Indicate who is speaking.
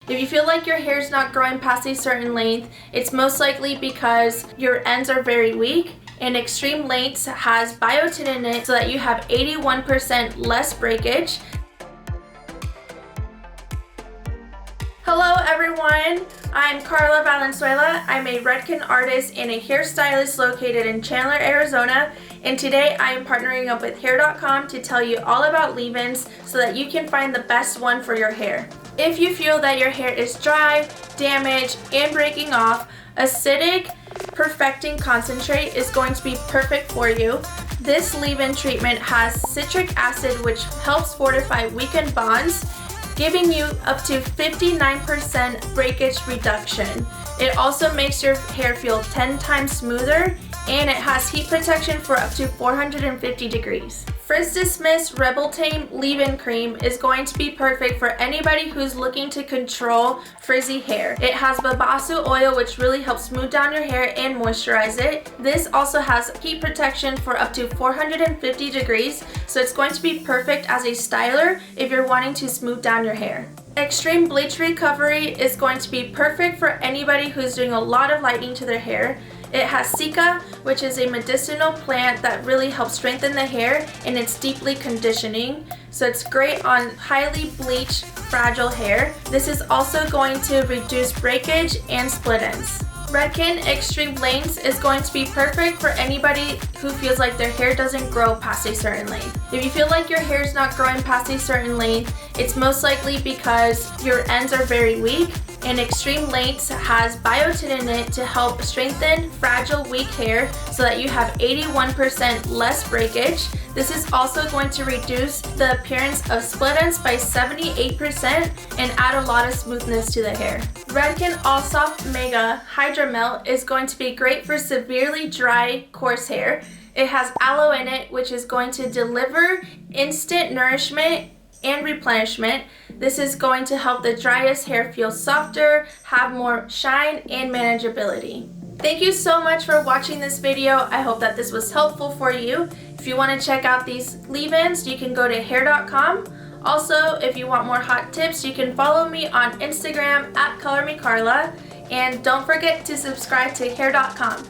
Speaker 1: If you feel like your hair is not growing past a certain length, it's most likely because your ends are very weak, and extreme lengths has biotin in it so that you have 81% less breakage. Hello everyone, I'm Karla Valenzuela. I'm a Redken artist and a hairstylist located in Chandler, Arizona, and today I am partnering up with Hair.com to tell you all about leave-ins so that you can find the best one for your hair. If you feel that your hair is dry, damaged, and breaking off, acidic perfecting concentrate is going to be perfect for you. This leave-in treatment has citric acid, which helps fortify weakened bonds, giving you up to 59% breakage reduction. It also makes your hair feel 10 times smoother, and it has heat protection for up to 450 degrees. Frizz Dismiss Rebel Tame Leave-In Cream is going to be perfect for anybody who's looking to control frizzy hair. It has babasu oil, which really helps smooth down your hair and moisturize it. This also has heat protection for up to 450 degrees, so it's going to be perfect as a styler if you're wanting to smooth down your hair. Extreme Bleach Recovery is going to be perfect for anybody who's doing a lot of lightening to their hair. It has cica, which is a medicinal plant that really helps strengthen the hair, and it's deeply conditioning. So it's great on highly bleached, fragile hair. This is also going to reduce breakage and split ends. Redken Extreme Lengths is going to be perfect for anybody who feels like their hair doesn't grow past a certain length. If you feel like your hair is not growing past a certain length, it's most likely because your ends are very weak, and Extreme Lengths has biotin in it to help strengthen fragile, weak hair so that you have 81% less breakage. This is also going to reduce the appearance of split ends by 78% and add a lot of smoothness to the hair. Redken All Soft Mega Hydramelt is going to be great for severely dry, coarse hair. It has aloe in it, which is going to deliver instant nourishment and replenishment. This is going to help the driest hair feel softer, have more shine, and manageability. Thank you so much for watching this video. I hope that this was helpful for you. If you want to check out these leave-ins, you can go to Hair.com. Also, if you want more hot tips, you can follow me on Instagram at ColorMeKarla. And don't forget to subscribe to Hair.com.